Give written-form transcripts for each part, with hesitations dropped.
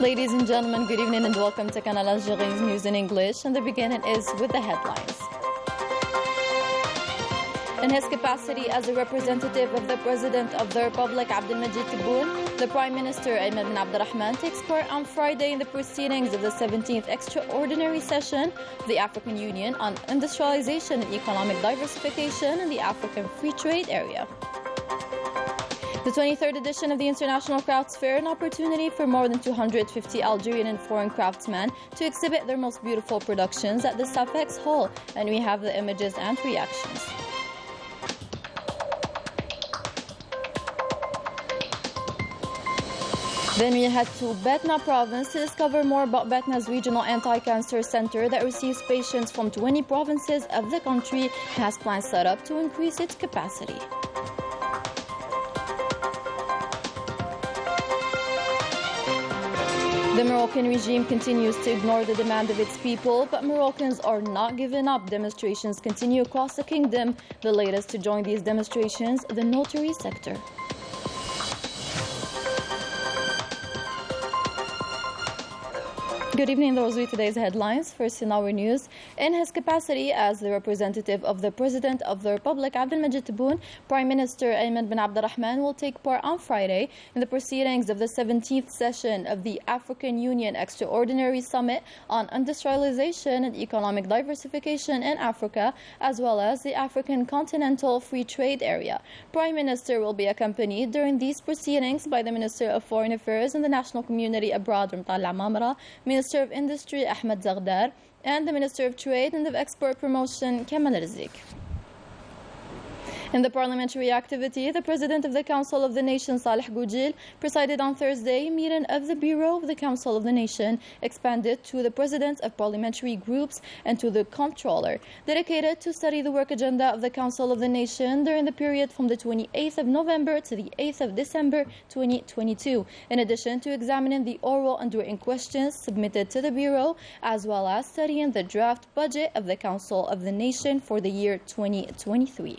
Ladies and gentlemen, good evening and welcome to Canal Algérie's news in English. And the beginning is with the headlines. In his capacity as a representative of the President of the Republic, Abdelmajid Tebboune, the Prime Minister Ayman bin Abdurrahman takes part on Friday in the proceedings of the 17th Extraordinary Session of the African Union on Industrialization and Economic Diversification in the African Free Trade Area. The 23rd edition of the International Crafts Fair, an opportunity for more than 250 Algerian and foreign craftsmen to exhibit their most beautiful productions at the Safex Hall, and we have the images and reactions. Then we head to Batna province to discover more about Batna's regional anti-cancer center that receives patients from 20 provinces of the country and has plans set up to increase its capacity. The Moroccan regime continues to ignore the demand of its people, but Moroccans are not giving up. Demonstrations continue across the kingdom. The latest to join these demonstrations, the notary sector. Good evening, those are today's headlines. First in our news, in his capacity as the representative of the President of the Republic, Abdelmajid Tebboune, Prime Minister Ayman bin Abdurrahman will take part on Friday in the proceedings of the 17th session of the African Union Extraordinary Summit on Industrialization and Economic Diversification in Africa, as well as the African Continental Free Trade Area. Prime Minister will be accompanied during these proceedings by the Minister of Foreign Affairs and the National Community Abroad, Mtala Mamra, Minister of Industry Ahmed Zaghdar, and the Minister of Trade and of Export Promotion Kamal Rizk. In the parliamentary activity, the President of the Council of the Nation, Saleh Goujil, presided on Thursday a meeting of the Bureau of the Council of the Nation, expanded to the Presidents of parliamentary groups and to the Comptroller, dedicated to study the work agenda of the Council of the Nation during the period from the 28th of November to the 8th of December 2022, in addition to examining the oral and written questions submitted to the Bureau, as well as studying the draft budget of the Council of the Nation for the year 2023.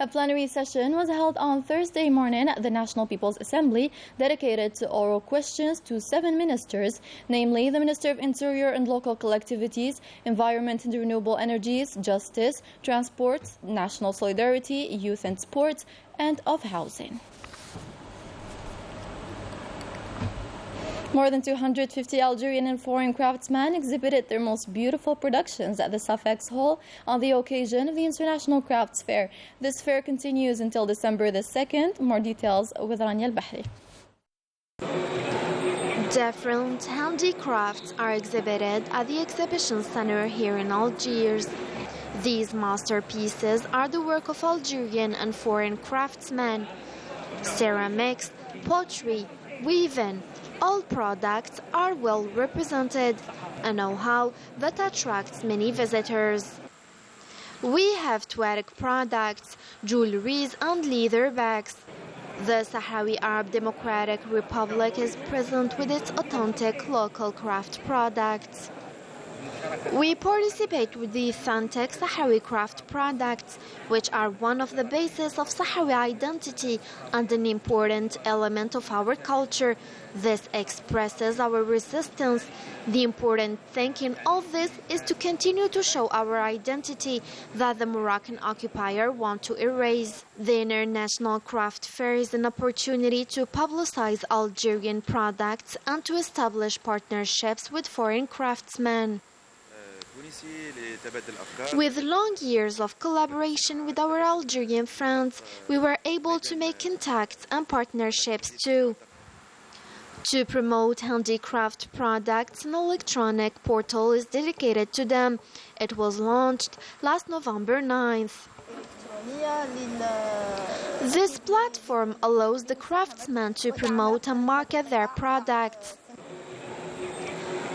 A plenary session was held on Thursday morning at the National People's Assembly dedicated to oral questions to 7 ministers, namely the Minister of Interior and Local Collectivities, Environment and Renewable Energies, Justice, Transport, National Solidarity, Youth and Sports, and of Housing. More than 250 Algerian and foreign craftsmen exhibited their most beautiful productions at the Safex Hall on the occasion of the International Crafts Fair. This fair continues until December the 2nd. More details with Rania Al-Bahri. Different handicrafts are exhibited at the exhibition center here in Algiers. These masterpieces are the work of Algerian and foreign craftsmen. Ceramics, pottery, weaving, all products are well represented, a know-how that attracts many visitors. We have Tuareg products, jewelries and leather bags. The Sahrawi Arab Democratic Republic is present with its authentic local craft products. We participate with the authentic Sahrawi craft products, which are one of the bases of Sahrawi identity and an important element of our culture. This expresses our resistance. The important thing in all this is to continue to show our identity that the Moroccan occupier wants to erase. The International Craft Fair is an opportunity to publicize Algerian products and to establish partnerships with foreign craftsmen. With long years of collaboration with our Algerian friends, we were able to make contacts and partnerships too. To promote handicraft products, an electronic portal is dedicated to them. It was launched last November 9th. This platform allows the craftsmen to promote and market their products.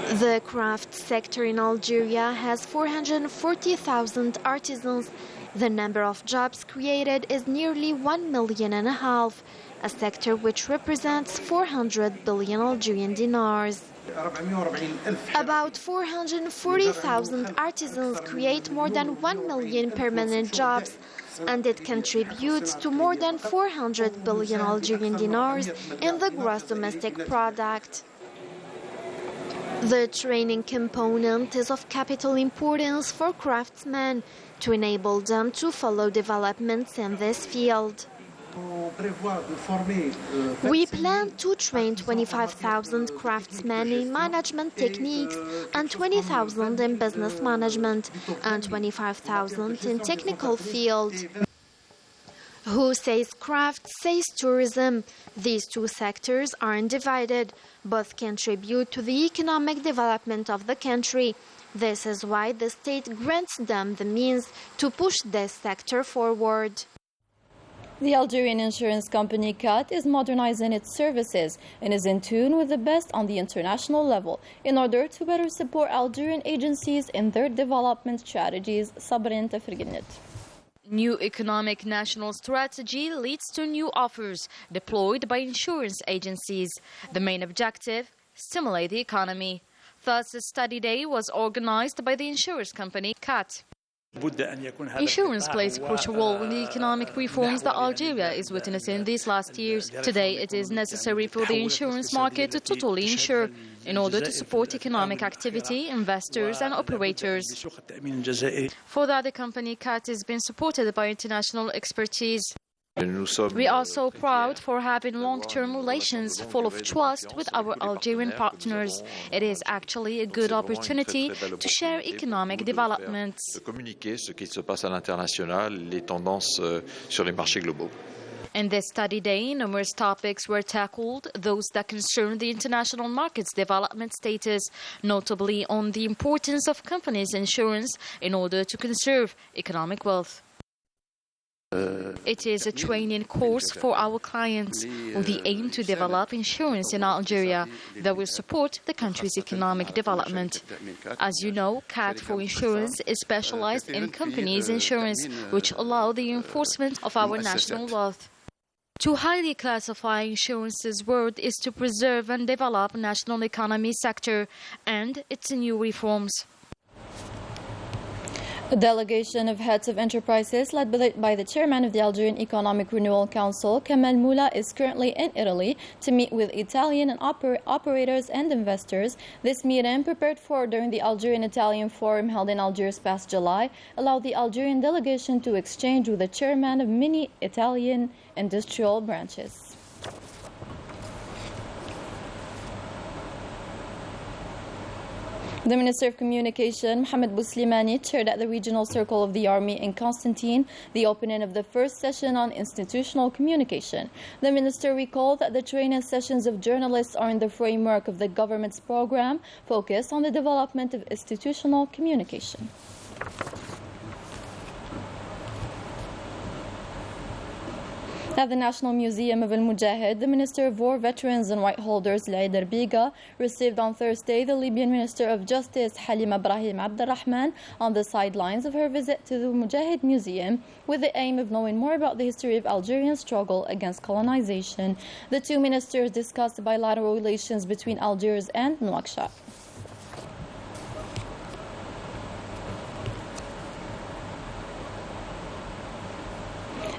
The craft sector in Algeria has 440,000 artisans. The number of jobs created is nearly 1.5 million, a sector which represents 400 billion Algerian dinars. About 440,000 artisans create more than 1 million permanent jobs, and it contributes to more than 400 billion Algerian dinars in the gross domestic product. The training component is of capital importance for craftsmen to enable them to follow developments in this field. We plan to train 25,000 craftsmen in management techniques and 20,000 in business management and 25,000 in technical field. Who says craft says tourism. These two sectors are undivided. Both contribute to the economic development of the country. This is why the state grants them the means to push this sector forward. The Algerian insurance company CAT is modernizing its services and is in tune with the best on the international level in order to better support Algerian agencies in their development strategies. Sabrin Tafirginit. New economic national strategy leads to new offers deployed by insurance agencies. The main objective, stimulate the economy. Thus, a study day was organized by the insurance company CAT. Insurance plays a crucial role in the economic reforms that Algeria is witnessing these last years. Today, it is necessary for the insurance market to totally insure in order to support economic activity, investors and operators. For that, the company CAT has been supported by international expertise. We are so proud for having long-term relations full of trust with our Algerian partners. It is actually a good opportunity to share economic developments. In this study day, numerous topics were tackled, those that concern the international market's development status, notably on the importance of companies' insurance in order to conserve economic wealth. It is a training course for our clients with the aim to develop insurance in Algeria that will support the country's economic development. As you know, CAT for Insurance is specialized in companies' insurance, which allow the enforcement of our national wealth. To highly classify insurance's work is to preserve and develop national economy sector and its new reforms. A delegation of heads of enterprises led by the chairman of the Algerian Economic Renewal Council, Canal Moula, is currently in Italy to meet with Italian and operators and investors. This meeting, prepared for during the Algerian-Italian Forum held in Algiers past July, allowed the Algerian delegation to exchange with the chairman of many Italian industrial branches. The Minister of Communication, Mohamed Bouslimani, chaired at the Regional Circle of the Army in Constantine the opening of the first session on institutional communication. The minister recalled that the training sessions of journalists are in the framework of the government's program focused on the development of institutional communication. At the National Museum of Al-Mujahid, the Minister of War, Veterans and Right Holders, Laïd Biga, received on Thursday the Libyan Minister of Justice, Halima Brahim Abdurrahman, on the sidelines of her visit to the Mujahid Museum with the aim of knowing more about the history of Algerian struggle against colonization. The two ministers discussed bilateral relations between Algiers and Nouakchott.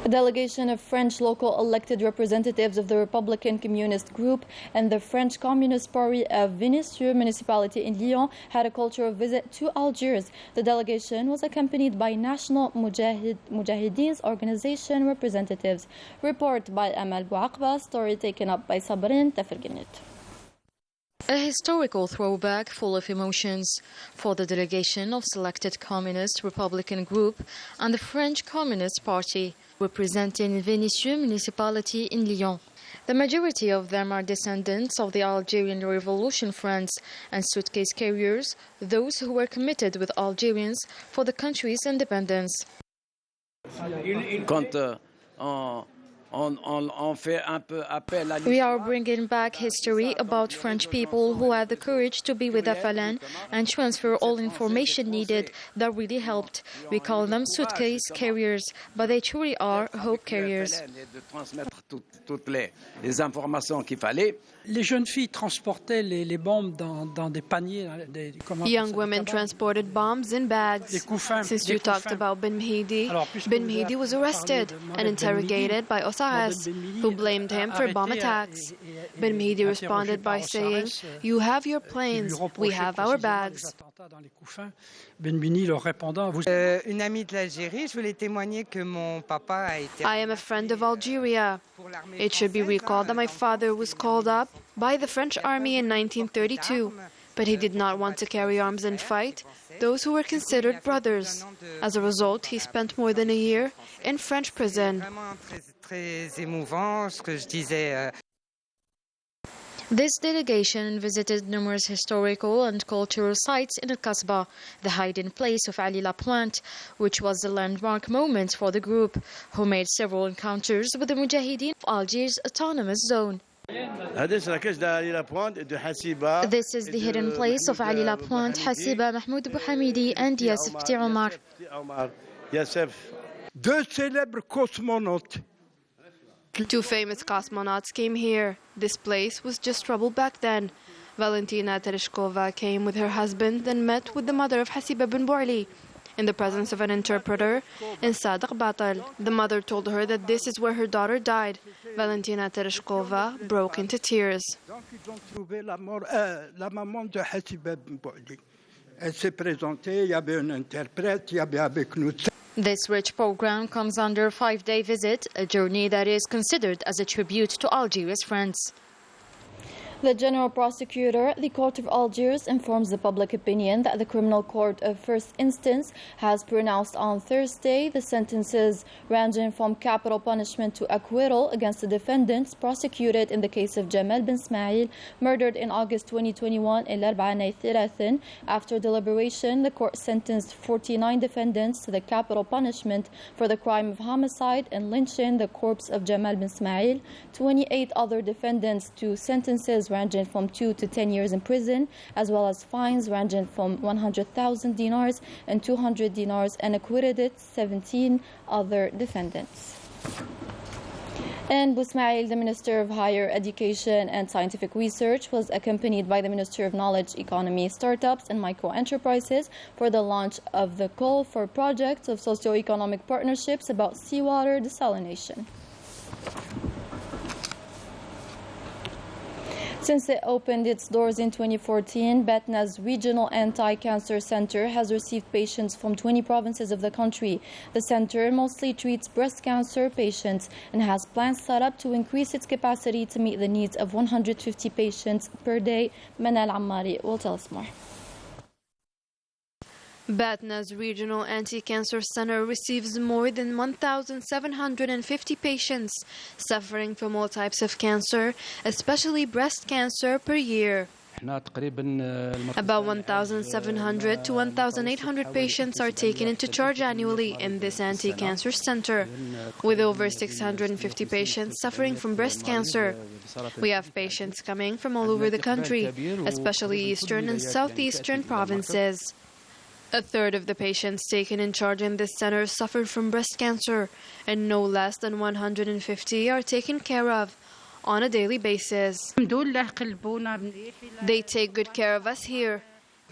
A delegation of French local elected representatives of the Republican Communist Group and the French Communist Party of Vénissieux municipality in Lyon had a cultural visit to Algiers. The delegation was accompanied by National Mujahideen's organization representatives. Report by Amal Bouaqba, story taken up by Sabrin Tafirginit. A historical throwback full of emotions for the delegation of selected Communist Republican Group and the French Communist Party, representing Vénissieux municipality in Lyon. The majority of them are descendants of the Algerian Revolution friends and suitcase carriers, those who were committed with Algerians for the country's independence. We are bringing back history about French people who had the courage to be with FLN and transfer all information needed that really helped. We call them suitcase carriers, but they truly are hope carriers. toutes les informations qu'il fallait. Les jeunes filles transportaient les bombes dans des paniers. Young women transported bombs in bags. Since you talked about Ben Mehdi was arrested and interrogated by Osares, who blamed him for bomb attacks. Ben Mehdi responded by saying, "You have your planes, we have our bags." Une amie de l'Algérie, je voulais témoigner que mon papa a été... I am a friend of Algeria. It should be recalled that my father was called up by the French army in 1932, but he did not want to carry arms and fight those who were considered brothers. As a result, he spent more than a year in French prison. Très émouvant, ce que je disais... This delegation visited numerous historical and cultural sites in Al-Kasbah, the hiding place of Ali Lapointe, which was a landmark moment for the group, who made several encounters with the Mujahideen of Algiers' autonomous zone. This is the hidden place of Ali Lapointe, Hasiba, Mahmoud Bouhamidi, and Yasef Pti Omar. Deux célèbres cosmonautes. Two famous cosmonauts came here. This place was just trouble back then. Valentina Tereshkova came with her husband and met with the mother of Hasiba bin Bourli in the presence of an interpreter in Sadiq Batal. The mother told her that this is where her daughter died. Valentina Tereshkova broke into tears. La maman de Hasiba bin Bourli. Elle s'est présentée, il y avait un interprète, il y avait avec nous. This rich program comes under a 5-day visit, a journey that is considered as a tribute to Algeria's friends. The General Prosecutor, the Court of Algiers, informs the public opinion that the Criminal Court of First Instance has pronounced on Thursday the sentences ranging from capital punishment to acquittal against the defendants prosecuted in the case of Jamal bin Ismail, murdered in August 2021 in Al-Arba'anay Thirathin. After deliberation, the court sentenced 49 defendants to the capital punishment for the crime of homicide and lynching the corpse of Jamal bin Ismail, 28 other defendants to sentences ranging from 2 to 10 years in prison, as well as fines ranging from 100,000 dinars and 200 dinars, and acquitted 17 other defendants. And Bousmail, the Minister of Higher Education and Scientific Research, was accompanied by the Minister of Knowledge, Economy, Startups and Microenterprises for the launch of the call for projects of socio-economic partnerships about seawater desalination. Since it opened its doors in 2014, Batna's Regional Anti-Cancer Center has received patients from 20 provinces of the country. The center mostly treats breast cancer patients and has plans set up to increase its capacity to meet the needs of 150 patients per day. Manal Ammari will tell us more. Batna's Regional Anti-Cancer Center receives more than 1,750 patients suffering from all types of cancer, especially breast cancer, per year. About 1,700 to 1,800 patients are taken into charge annually in this anti-cancer center, with over 650 patients suffering from breast cancer. We have patients coming from all over the country, especially eastern and southeastern provinces. A third of the patients taken in charge in this center suffer from breast cancer, and no less than 150 are taken care of on a daily basis. They take good care of us here.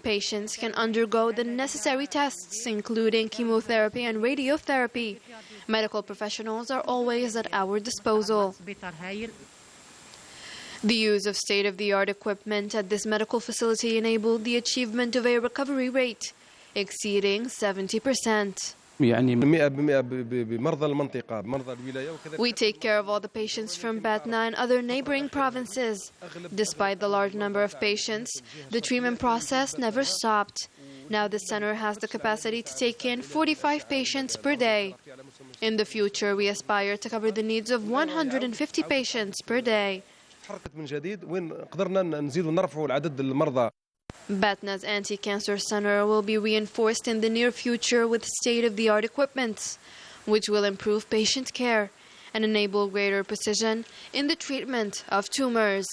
Patients can undergo the necessary tests, including chemotherapy and radiotherapy. Medical professionals are always at our disposal. The use of state-of-the-art equipment at this medical facility enabled the achievement of a recovery rate exceeding 70%. We take care of all the patients from Batna and other neighboring provinces. Despite the large number of patients, the treatment process never stopped. Now the center has the capacity to take in 45 patients per day. In the future, we aspire to cover the needs of 150 patients per day. Batna's anti-cancer center will be reinforced in the near future with state-of-the-art equipment, which will improve patient care and enable greater precision in the treatment of tumors.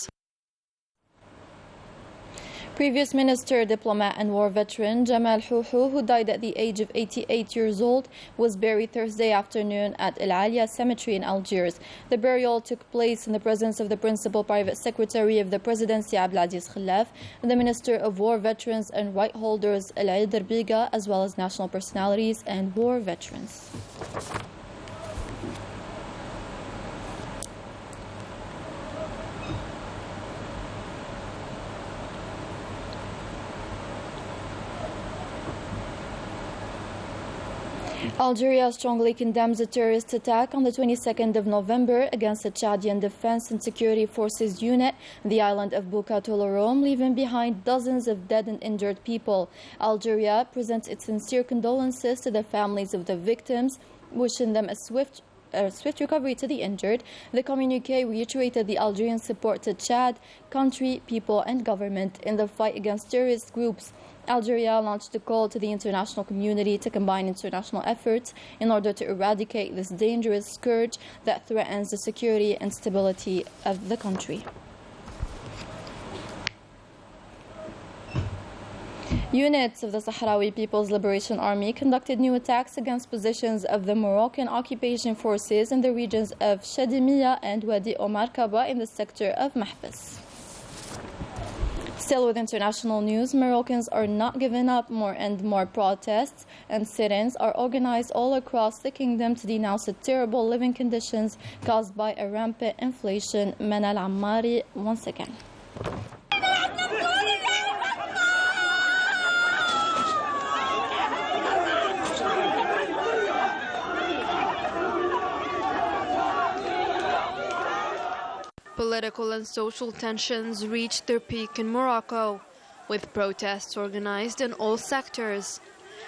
Previous minister, diplomat and war veteran Jamal Houhou, who died at the age of 88 years old, was buried Thursday afternoon at El Alia Cemetery in Algiers. The burial took place in the presence of the principal private secretary of the presidency Abdelaziz Khilaf, and the Minister of War Veterans and Right Holders El Aid Derbiga, as well as national personalities and war veterans. Algeria strongly condemns a terrorist attack on the 22nd of November against the Chadian Defense and Security Forces unit on the island of Bouka-Tolorom, leaving behind dozens of dead and injured people. Algeria presents its sincere condolences to the families of the victims, wishing them a swift recovery to the injured. The communique reiterated the Algerian support to Chad, country, people and government in the fight against terrorist groups. Algeria launched a call to the international community to combine international efforts in order to eradicate this dangerous scourge that threatens the security and stability of the country. Units of the Sahrawi People's Liberation Army conducted new attacks against positions of the Moroccan occupation forces in the regions of Shadimiya and Wadi Omar Kaba in the sector of Mahbas. Still with international news, Moroccans are not giving up. More and more protests and sit-ins are organized all across the kingdom to denounce the terrible living conditions caused by a rampant inflation. Manal Ammari once again. Political and social tensions reached their peak in Morocco, with protests organized in all sectors.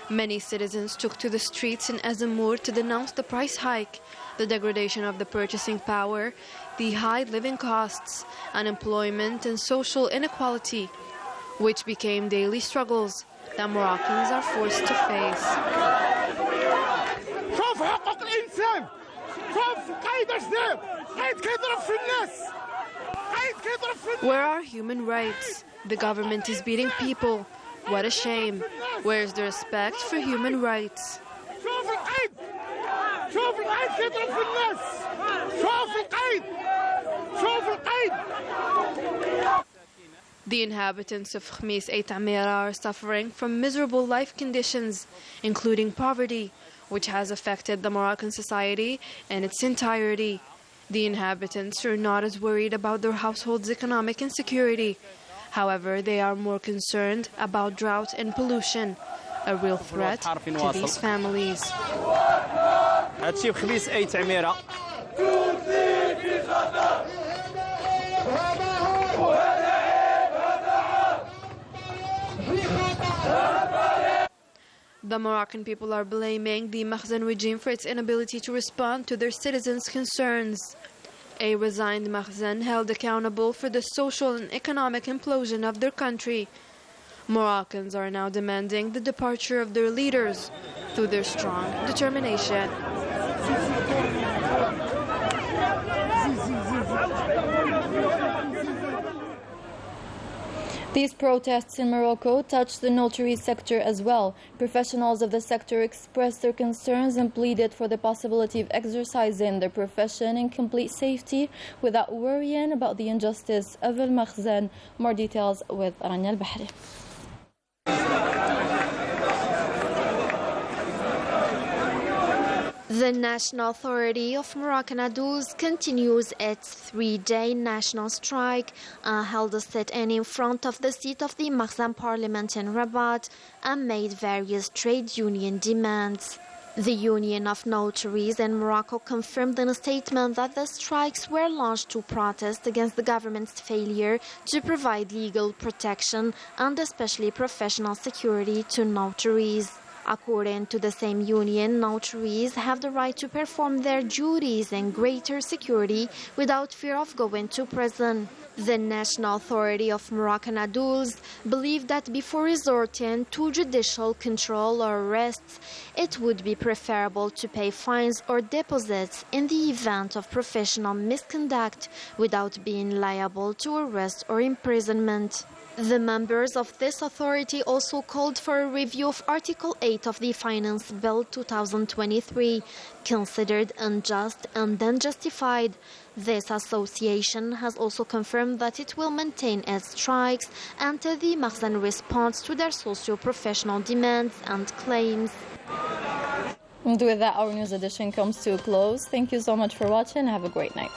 Many citizens took to the streets in Azammour to denounce the price hike, the degradation of the purchasing power, the high living costs, unemployment and social inequality, which became daily struggles that Moroccans are forced to face. Where are human rights? The government is beating people. What a shame. Where is the respect for human rights? The inhabitants of Khamis et Amira are suffering from miserable life conditions, including poverty, which has affected the Moroccan society in its entirety. The inhabitants are not as worried about their household's economic insecurity. However, they are more concerned about drought and pollution, a real threat to these families. هادشي في خميس اي تعميره. The Moroccan people are blaming the Makhzen regime for its inability to respond to their citizens' concerns. A resigned Makhzen held accountable for the social and economic implosion of their country. Moroccans are now demanding the departure of their leaders through their strong determination. These protests in Morocco touched the notary sector as well. Professionals of the sector expressed their concerns and pleaded for the possibility of exercising their profession in complete safety without worrying about the injustice of al-Makhzen. More details with Rania al-Bahri. The National Authority of Moroccan Adults continues its three-day national strike and held a sit-in in front of the seat of the Makhzen Parliament in Rabat and made various trade union demands. The Union of Notaries in Morocco confirmed in a statement that the strikes were launched to protest against the government's failure to provide legal protection and especially professional security to notaries. According to the same union, notaries have the right to perform their duties in greater security without fear of going to prison. The National Authority of Moroccan Adults believe that before resorting to judicial control or arrests, it would be preferable to pay fines or deposits in the event of professional misconduct without being liable to arrest or imprisonment. The members of this authority also called for a review of Article 8 of the Finance Bill 2023, considered unjust and unjustified. This association has also confirmed that it will maintain its strikes until the Makhzen responds to their socio-professional demands and claims. And with that, our news edition comes to a close. Thank you so much for watching. Have a great night.